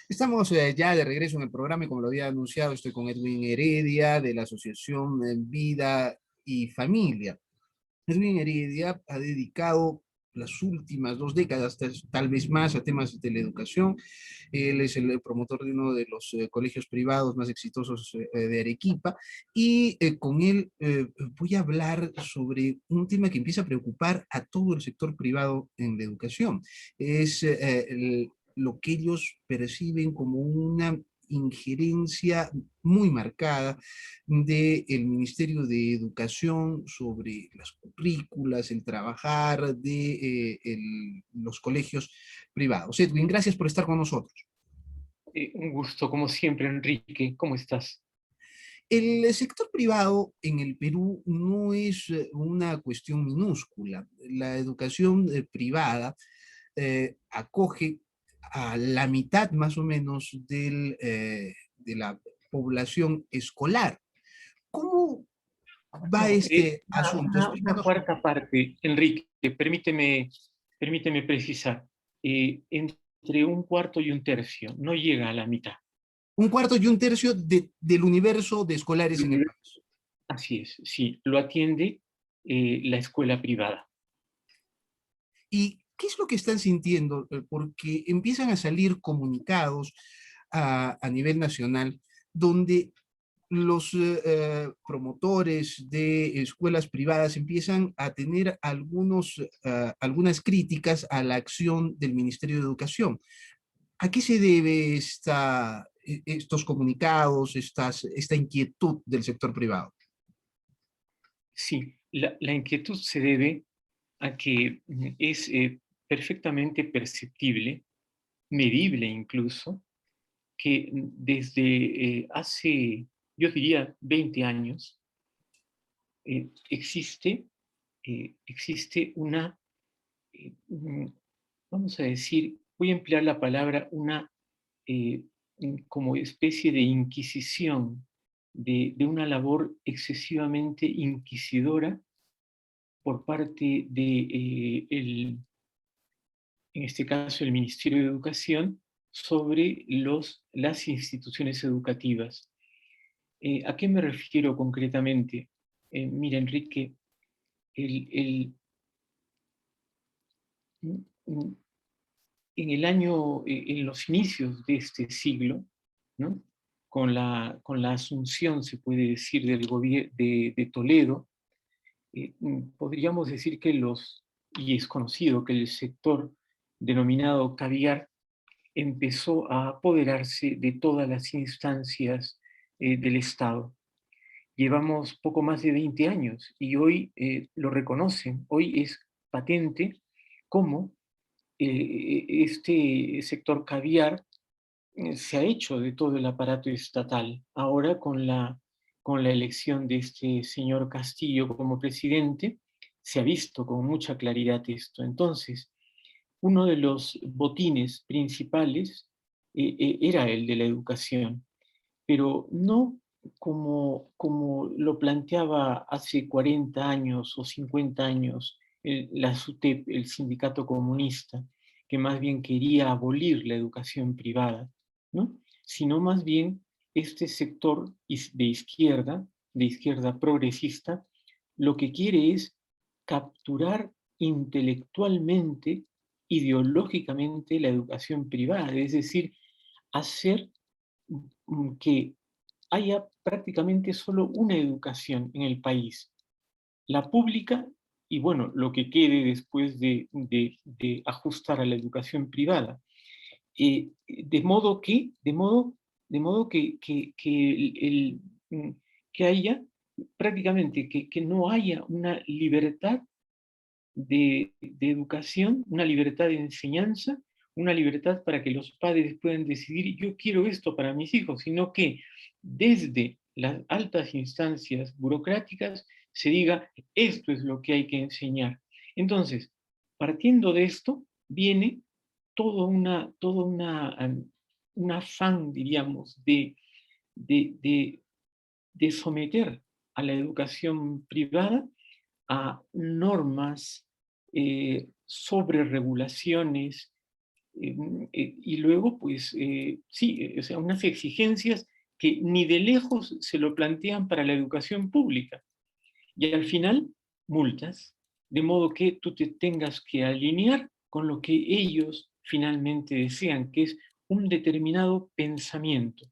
Estamos ya de regreso en el programa y como lo había anunciado, estoy con Edwin Heredia de la Asociación Vida y Familia. Edwin Heredia ha dedicado las últimas 2 décadas, tal vez más, a temas de teleeducación. Él es el promotor de uno de los colegios privados más exitosos de Arequipa y con él voy a hablar sobre un tema que empieza a preocupar a todo el sector privado en la educación. Es lo que ellos perciben como una injerencia muy marcada del Ministerio de Educación sobre las currículas, el trabajar de los colegios privados. Edwin, gracias por estar con nosotros. Un gusto, como siempre, Enrique. ¿Cómo estás? El sector privado en el Perú no es una cuestión minúscula. La educación privada acoge a la mitad más o menos de la población escolar. ¿Cómo va No, este asunto? una Explícanos. cuarta parte, Enrique. Permíteme precisar. Entre un cuarto y un tercio, no llega a la mitad. Un cuarto y un tercio del universo de escolares en el país. Así es, sí, lo atiende la escuela privada. ¿Y qué es lo que están sintiendo? Porque empiezan a salir comunicados a nivel nacional donde los promotores de escuelas privadas empiezan a tener algunas críticas a la acción del Ministerio de Educación. ¿A qué se debe estos comunicados, esta inquietud del sector privado? Sí, la inquietud se debe a que es perfectamente perceptible, medible incluso, que desde hace, yo diría, 20 años, existe una, vamos a decir, voy a emplear la palabra, una como especie de inquisición, de una labor excesivamente inquisidora por parte de, en este caso, el Ministerio de Educación, sobre las instituciones educativas. ¿A qué me refiero concretamente? Mira, Enrique, el, el, mm, mm, en los inicios de este siglo, ¿no? Con la asunción, se puede decir, del gobierno de Toledo, podríamos decir y es conocido que el sector denominado caviar empezó a apoderarse de todas las instancias del Estado. Llevamos poco más de 20 años y hoy lo reconocen, hoy es patente cómo este sector caviar se ha hecho de todo el aparato estatal. Ahora con la elección de este señor Castillo como presidente, se ha visto con mucha claridad esto. Entonces, uno de los botines principales era el de la educación, pero no como lo planteaba hace 40 años o 50 años la SUTEP, el sindicato comunista, que más bien quería abolir la educación privada, ¿no? Sino más bien este sector de izquierda progresista, lo que quiere es capturar intelectualmente, ideológicamente la educación privada, es decir, hacer que haya prácticamente solo una educación en el país, la pública y bueno, lo que quede después de ajustar a la educación privada. De modo que haya prácticamente que no haya una libertad de educación, una libertad de enseñanza, una libertad para que los padres puedan decidir, yo quiero esto para mis hijos, sino que desde las altas instancias burocráticas se diga, esto es lo que hay que enseñar. Entonces, partiendo de esto, viene un afán, diríamos, de, de, de someter a la educación privada a normas, sobre regulaciones, Y luego, pues, sí, o sea, unas exigencias que ni de lejos se lo plantean para la educación pública. Y al final, multas, de modo que tú te tengas que alinear con lo que ellos finalmente desean, que es un determinado pensamiento.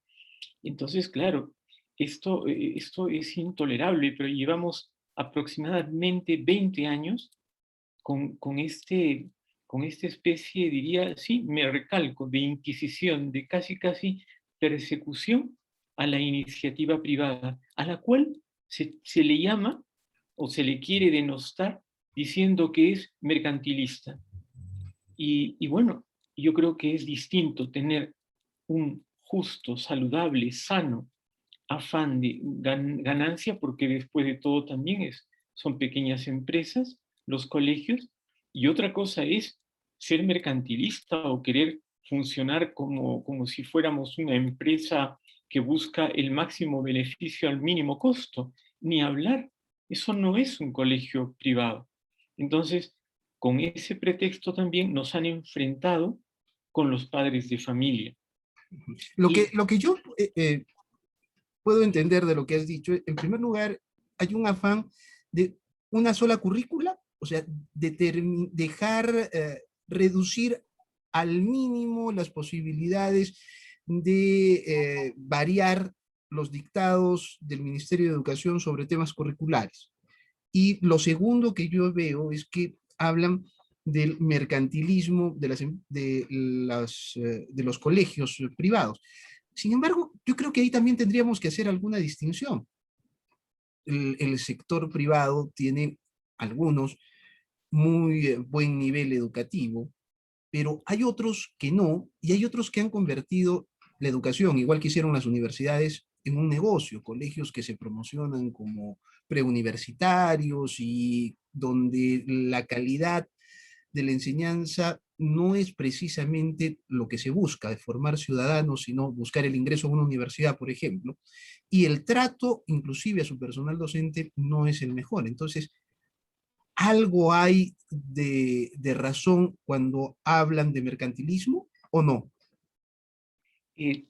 Entonces, claro, esto es intolerable, pero llevamos aproximadamente 20 años con, con esta especie, diría, sí, me recalco, de inquisición, de casi, casi persecución a la iniciativa privada, a la cual se le llama o se le quiere denostar diciendo que es mercantilista. Y bueno, yo creo que es distinto tener un justo, saludable, sano afán de ganancia, porque después de todo también son pequeñas empresas, los colegios, y otra cosa es ser mercantilista o querer funcionar como si fuéramos una empresa que busca el máximo beneficio al mínimo costo. Ni hablar, eso no es un colegio privado. Entonces, con ese pretexto también nos han enfrentado con los padres de familia. Y Lo que yo puedo entender de lo que has dicho, en primer lugar, hay un afán de una sola currícula, o sea, dejar, reducir al mínimo las posibilidades de variar los dictados del Ministerio de Educación sobre temas curriculares. Y lo segundo que yo veo es que hablan del mercantilismo de los colegios privados. Sin embargo, yo creo que ahí también tendríamos que hacer alguna distinción. El sector privado tiene algunos muy buen nivel educativo, pero hay otros que no, y hay otros que han convertido la educación, igual que hicieron las universidades, en un negocio, colegios que se promocionan como preuniversitarios y donde la calidad de la enseñanza no es precisamente lo que se busca, de formar ciudadanos, sino buscar el ingreso a una universidad, por ejemplo, y el trato, inclusive a su personal docente, no es el mejor. Entonces, ¿algo hay de razón cuando hablan de mercantilismo o no? eh,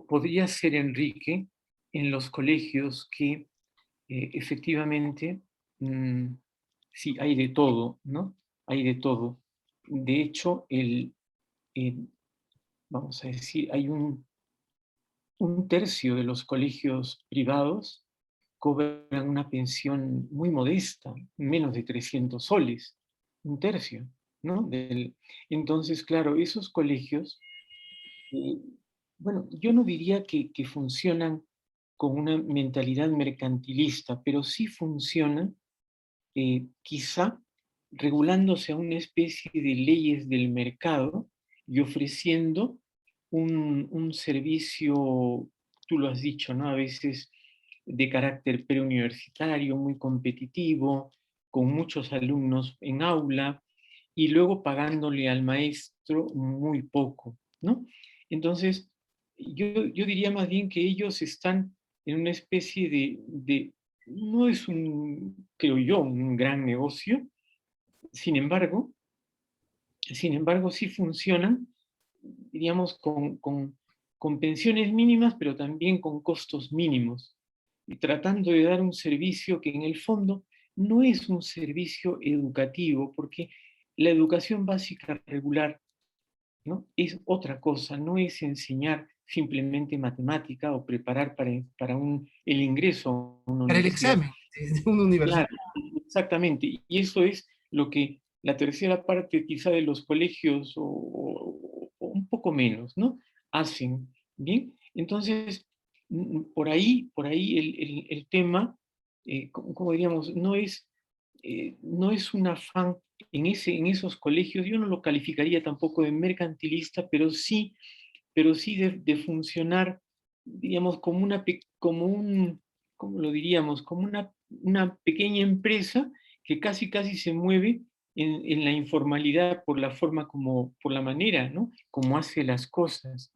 podría ser, Enrique, en los colegios que efectivamente, mm, sí, hay de todo, ¿no? Hay de todo. De hecho, vamos a decir, hay un tercio de los colegios privados cobran una pensión muy modesta, menos de 300 soles, un tercio, ¿no? Entonces, claro, esos colegios, eh, bueno, yo no diría que funcionan con una mentalidad mercantilista, pero sí funcionan quizá regulándose a una especie de leyes del mercado y ofreciendo un servicio, tú lo has dicho, ¿no? A veces de carácter preuniversitario, muy competitivo, con muchos alumnos en aula y luego pagándole al maestro muy poco, ¿no? Entonces, yo diría más bien que ellos están en una especie no es creo yo, un gran negocio, sin embargo, sí funcionan, diríamos, con pensiones mínimas, pero también con costos mínimos, y tratando de dar un servicio que en el fondo no es un servicio educativo, porque la educación básica regular, ¿no? Es otra cosa, no es enseñar simplemente matemática o preparar para el ingreso a una Para el universidad. examen de una universidad. Claro, exactamente. Y eso es lo que la tercera parte quizá de los colegios o un poco menos, ¿no? Hacen. Bien. Entonces, por ahí el tema, como diríamos, no es un afán en esos colegios, yo no lo calificaría tampoco de mercantilista, pero sí de funcionar, digamos, ¿cómo lo diríamos? Como una pequeña empresa que casi, casi se mueve en la informalidad por la forma por la manera, ¿no? Como hace las cosas.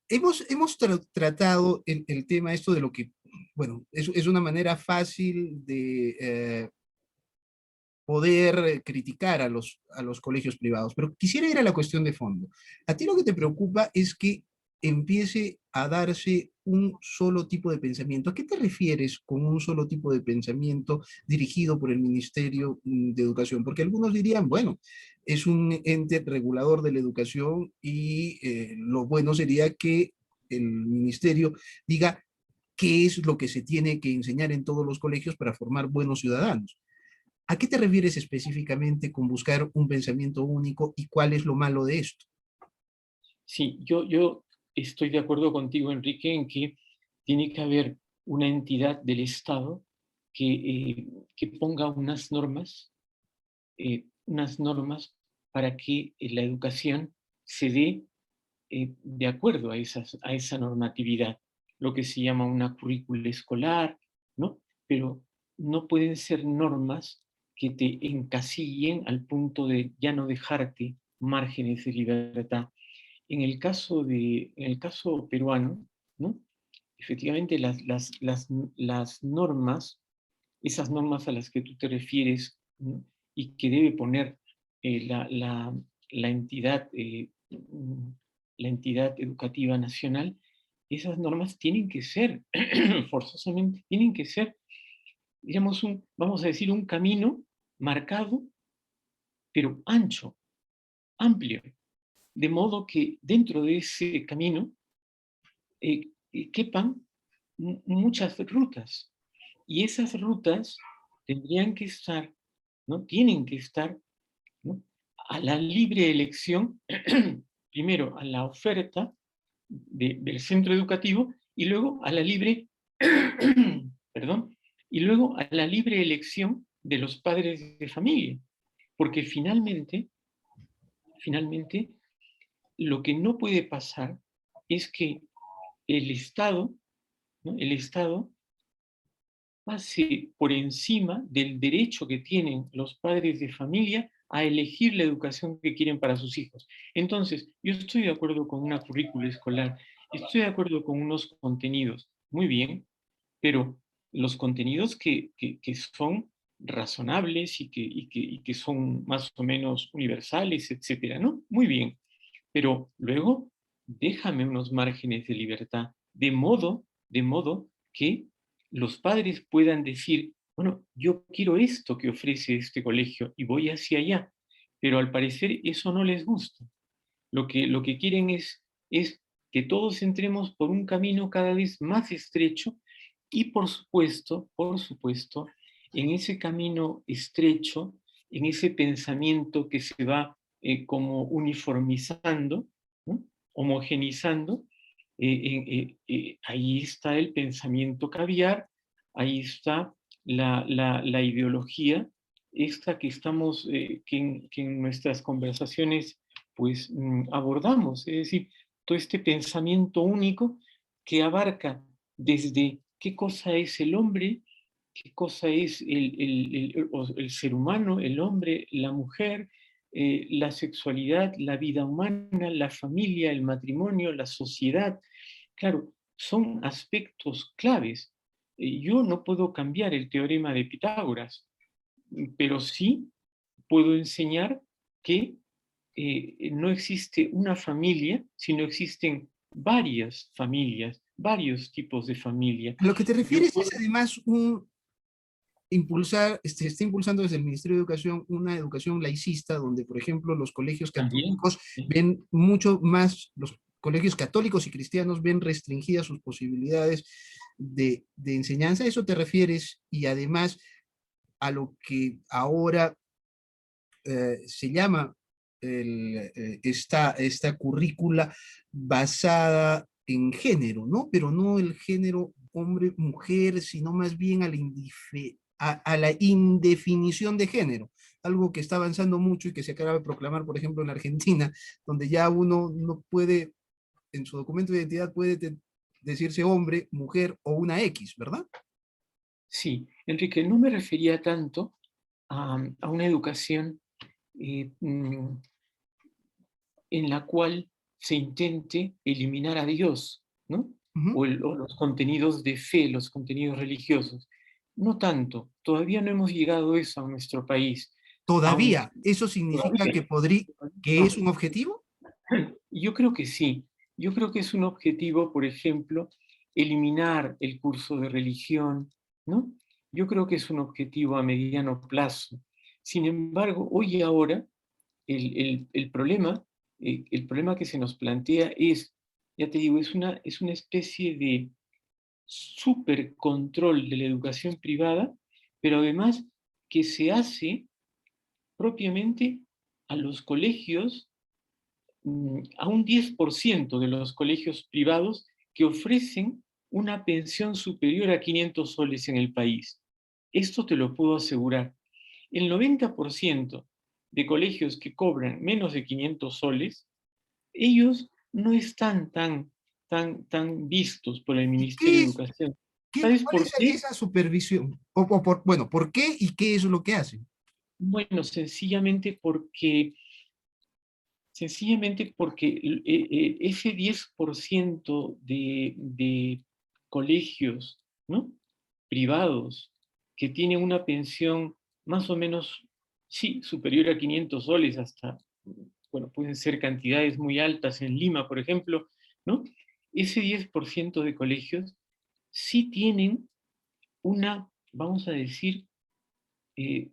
Hemos tratado el tema esto de lo que, bueno, es una manera fácil de poder criticar a los colegios privados, pero quisiera ir a la cuestión de fondo. A ti lo que te preocupa es que empiece a darse un solo tipo de pensamiento. ¿A qué te refieres con un solo tipo de pensamiento dirigido por el Ministerio de Educación? Porque algunos dirían, bueno, es un ente regulador de la educación y lo bueno sería que el ministerio diga qué es lo que se tiene que enseñar en todos los colegios para formar buenos ciudadanos. ¿A qué te refieres específicamente con buscar un pensamiento único y cuál es lo malo de esto? Sí, yo estoy de acuerdo contigo, Enrique, en que tiene que haber una entidad del Estado que ponga unas normas para que la educación se dé de acuerdo a esa normatividad, lo que se llama una currícula escolar, ¿no? Pero no pueden ser normas que te encasillen al punto de ya no dejarte márgenes de libertad. En el caso peruano, ¿no? Efectivamente las normas, esas normas a las que tú te refieres, ¿no? Y que debe poner eh, la, la- la entidad, la entidad educativa nacional, esas normas tienen que ser, forzosamente, tienen que ser, digamos, vamos a decir, un camino marcado, pero ancho, amplio, de modo que dentro de ese camino quepan muchas rutas. Y esas rutas tendrían que estar, ¿no? Tienen que estar, ¿no? A la libre elección, primero a la oferta del centro educativo y luego a la libre, perdón, y luego a la libre elección de los padres de familia. Porque finalmente, lo que no puede pasar es que el Estado, ¿no? El Estado pase por encima del derecho que tienen los padres de familia a elegir la educación que quieren para sus hijos. Entonces, yo estoy de acuerdo con una currícula escolar, estoy de acuerdo con unos contenidos, muy bien, pero los contenidos que son razonables y que son más o menos universales, etcétera, ¿no? Muy bien, pero luego déjame unos márgenes de libertad, de modo que los padres puedan decir, bueno, yo quiero esto que ofrece este colegio y voy hacia allá, pero al parecer eso no les gusta. Lo que quieren es que todos entremos por un camino cada vez más estrecho y por supuesto, en ese camino estrecho, en ese pensamiento que se va como uniformizando, ¿no? Homogenizando, ahí está el pensamiento caviar, ahí está la ideología, esta que estamos, que en nuestras conversaciones pues abordamos, es decir, todo este pensamiento único que abarca desde qué cosa es el hombre, qué cosa es el ser humano, el hombre, la mujer, la sexualidad, la vida humana, la familia, el matrimonio, la sociedad. Claro, son aspectos claves. Yo no puedo cambiar el teorema de Pitágoras, pero sí puedo enseñar que no existe una familia, sino existen varias familias, varios tipos de familia. A lo que te Yo refieres es puedo además un impulsar, está impulsando desde el Ministerio de Educación una educación laicista, donde, por ejemplo, los colegios también, católicos ven mucho más, los colegios católicos y cristianos ven restringidas sus posibilidades de enseñanza. ¿A eso te refieres? Y además a lo que ahora se llama esta currícula basada en género, ¿no? Pero no el género hombre-mujer, sino más bien a la indefinición de género, algo que está avanzando mucho y que se acaba de proclamar, por ejemplo, en la Argentina, donde ya uno no puede, en su documento de identidad puede decirse hombre, mujer o una X, ¿verdad? sí, Enrique, no me refería tanto a una educación eh, mm, en la cual se intente eliminar a Dios, ¿no? Ujú. O los contenidos de fe, los contenidos religiosos, no tanto, todavía no hemos llegado a eso a nuestro país, aunque Todavía, ¿eso significa todavía que es no. un objetivo? Yo creo que sí. Yo creo que es un objetivo, por ejemplo, eliminar el curso de religión, ¿no? Yo creo que es un objetivo a mediano plazo. Sin embargo, hoy y ahora, el problema que se nos plantea es, ya te digo, es una especie de super control de la educación privada, pero además que se hace propiamente a los colegios, a un 10% de los colegios privados que ofrecen una pensión superior a 500 soles en el país. Esto te lo puedo asegurar. El 90% de colegios que cobran menos de 500 soles, ellos no están tan vistos por el ¿Y Ministerio de Educación. ¿Sabes cuál por es qué? esa supervisión? Bueno, ¿por qué y qué es lo que hacen? Bueno, sencillamente porque ese 10% de colegios, ¿no?, privados que tienen una pensión más o menos, sí, superior a 500 soles hasta, bueno, pueden ser cantidades muy altas en Lima, por ejemplo, ¿no? Ese 10% de colegios sí tienen una, vamos a decir, eh,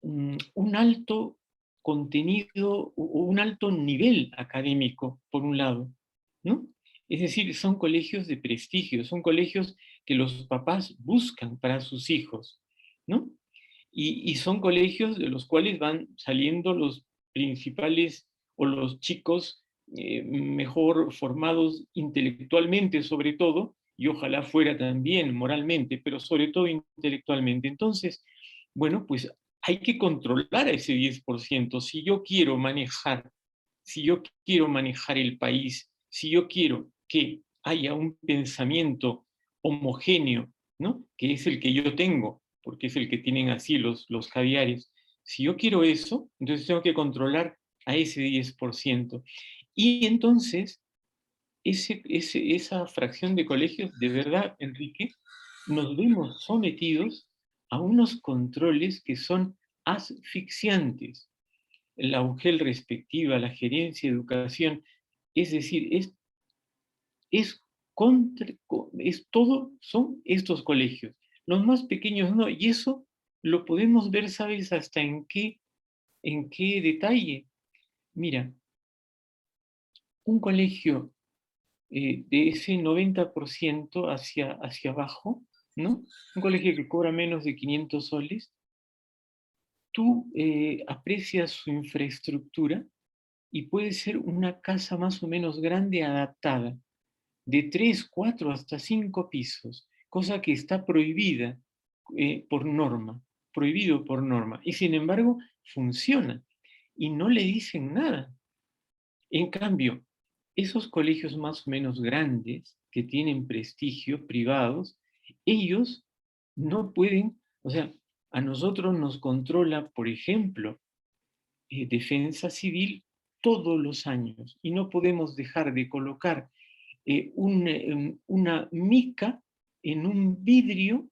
un alto contenido o un alto nivel académico, por un lado, ¿no? Es decir, son colegios de prestigio, son colegios que los papás buscan para sus hijos, ¿no? Y son colegios de los cuales van saliendo los principales o los chicos mejor formados intelectualmente, sobre todo, y ojalá fuera también moralmente, pero sobre todo intelectualmente. Entonces, bueno, pues hay que controlar a ese 10%. Si yo quiero manejar el país, si yo quiero que haya un pensamiento homogéneo, ¿no?, que es el que yo tengo, porque es el que tienen así los caviares. Si yo quiero eso, entonces tengo que controlar a ese 10%. Y entonces, esa fracción de colegios, de verdad, Enrique, nos vemos sometidos a unos controles que son asfixiantes. La UGEL respectiva, la gerencia de educación, es decir, es, es todo, son estos colegios. Los más pequeños no, y eso lo podemos ver, ¿sabes hasta en qué detalle? Mira, un colegio de ese 90% hacia abajo, ¿no? Un colegio que cobra menos de 500 soles, tú aprecias su infraestructura y puede ser una casa más o menos grande adaptada, de 3, 4, hasta 5 pisos, cosa que está prohibida por norma, prohibido por norma, y sin embargo funciona y no le dicen nada. En cambio, esos colegios más o menos grandes, que tienen prestigio, privados, ellos no pueden, o sea, a nosotros nos controla, por ejemplo, Defensa Civil todos los años y no podemos dejar de colocar una mica en un vidrio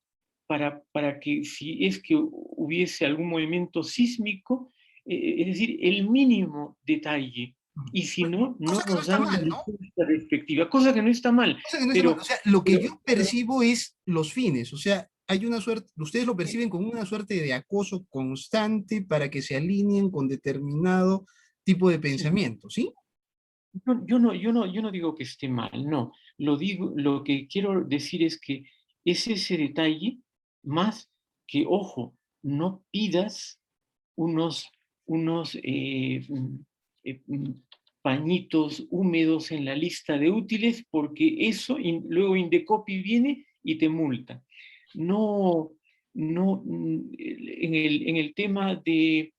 para que si es que hubiese algún movimiento sísmico, es decir, el mínimo detalle. Y si no, no Cosa que no nos está dan la mal, ¿no? respuesta respectiva, cosa que no está mal, Cosa que no está mal. pero, O sea, lo que pero, yo percibo es los fines. O sea, hay una suerte, ustedes lo perciben como una suerte de acoso constante para que se alineen con determinado tipo de sí, pensamiento, ¿sí? yo no digo que esté mal, no. Lo que quiero decir es que es ese detalle más que, ojo, no pidas unos, unos eh, mm, pañitos húmedos en la lista de útiles porque eso luego Indecopi viene y te multa. No, no, en el tema de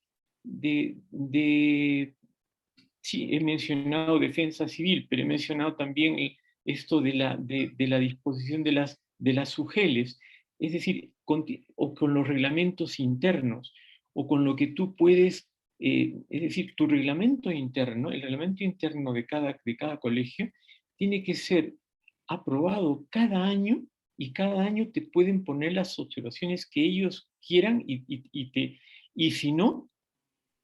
sí, he mencionado defensa civil, pero he mencionado también esto de la disposición de las UGELes, es decir, o con los reglamentos internos, o con lo que tú puedes, es decir, tu reglamento interno, el reglamento interno de cada colegio, tiene que ser aprobado cada año y cada año te pueden poner las observaciones que ellos quieran y si no,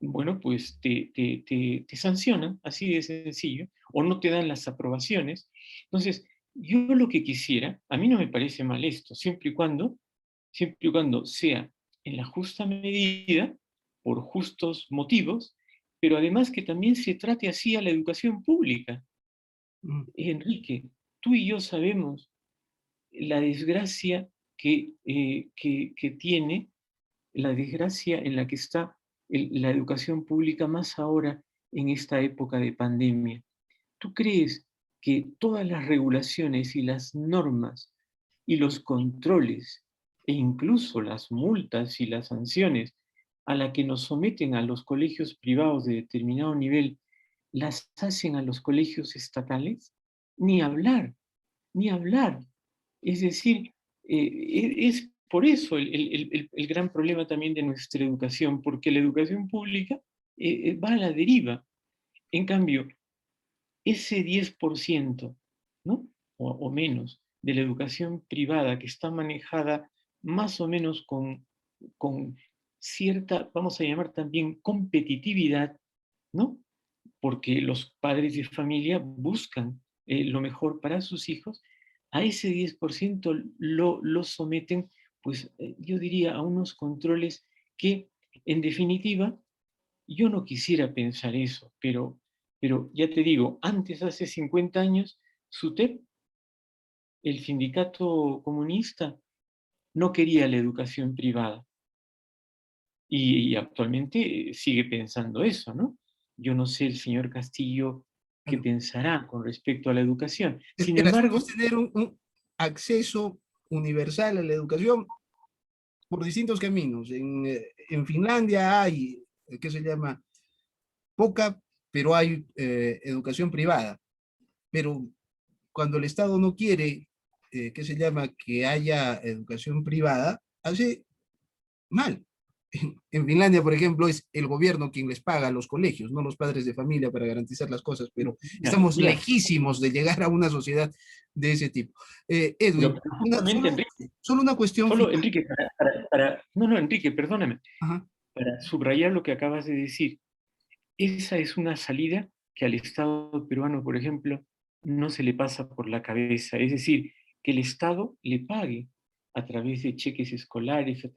bueno, pues te sancionan, así de sencillo, o no te dan las aprobaciones. Entonces, yo lo que quisiera, a mí no me parece mal esto, siempre y cuando sea en la justa medida, por justos motivos, pero además que también se trate así a la educación pública. Mm. Enrique, tú y yo sabemos la desgracia que tiene, la desgracia en la que está la educación pública, más ahora en esta época de pandemia. ¿Tú crees que todas las regulaciones y las normas y los controles e incluso las multas y las sanciones a la que nos someten a los colegios privados de determinado nivel las hacen a los colegios estatales? Ni hablar, ni hablar. Es decir, es por eso el gran problema también de nuestra educación, porque la educación pública va a la deriva. En cambio, ese 10%, ¿no? O menos, de la educación privada que está manejada más o menos con cierta, vamos a llamar también competitividad, ¿no? Porque los padres de familia buscan lo mejor para sus hijos, a ese 10% lo someten, pues yo diría, a unos controles que, en definitiva, yo no quisiera pensar eso, pero ya te digo, antes, hace 50 años, SUTEP, el sindicato comunista, no quería la educación privada. Y actualmente sigue pensando eso, ¿no? Yo no sé el señor Castillo qué Bueno, pensará con respecto a la educación. Sin esperas, puedes embargo, tener un acceso universal a la educación por distintos caminos. En Finlandia hay, ¿qué se llama? Poca, pero hay educación privada. Pero cuando el Estado no quiere, ¿qué se llama? Que haya educación privada, hace mal. En Finlandia, por ejemplo, es el gobierno quien les paga a los colegios, no los padres de familia para garantizar las cosas, pero ya, estamos ya, lejísimos de llegar a una sociedad de ese tipo. Edwin, pero justamente, Enrique, solo una cuestión solo, final. Enrique, no, no, Enrique, perdóname, Ajá. para subrayar lo que acabas de decir, esa es una salida que al Estado peruano, por ejemplo, no se le pasa por la cabeza. Es decir, que el Estado le pague a través de cheques escolares,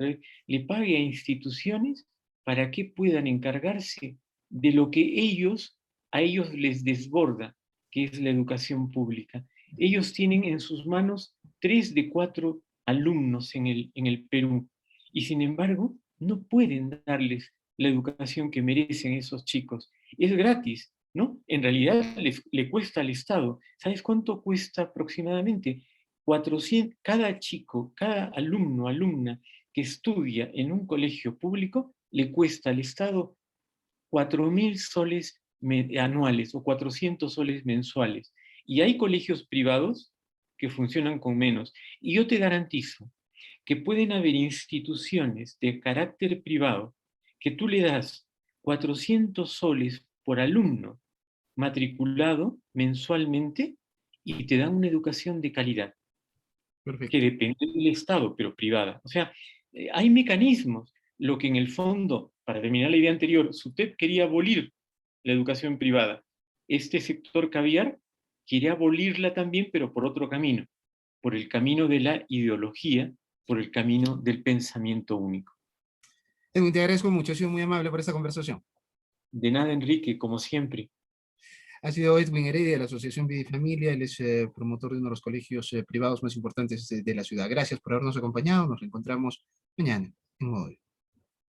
le pague a instituciones para que puedan encargarse de lo que a ellos les desborda, que es la educación pública. Ellos tienen en sus manos 3 de 4 alumnos en el Perú y sin embargo no pueden darles la educación que merecen esos chicos. Es gratis, ¿no? En realidad le cuesta al Estado. ¿Sabes cuánto cuesta aproximadamente? 400, cada chico, cada alumno, alumna que estudia en un colegio público, le cuesta al Estado 4.000 soles anuales o 400 soles mensuales. Y hay colegios privados que funcionan con menos. Y yo te garantizo que pueden haber instituciones de carácter privado que tú le das 400 soles por alumno matriculado mensualmente y te dan una educación de calidad, que Perfecto. depende del Estado, pero privada. O sea, hay mecanismos. Lo que en el fondo, para terminar la idea anterior, SUTEP quería abolir la educación privada. Este sector caviar quiere abolirla también, pero por otro camino, por el camino de la ideología, por el camino del pensamiento único. Edwin, te agradezco mucho, ha sido muy amable por esta conversación. De nada, Enrique, como siempre. Ha sido Edwin Heredia de la Asociación Vida y Familia, él es promotor de uno de los colegios privados más importantes de la ciudad. Gracias por habernos acompañado, nos reencontramos mañana en Modo.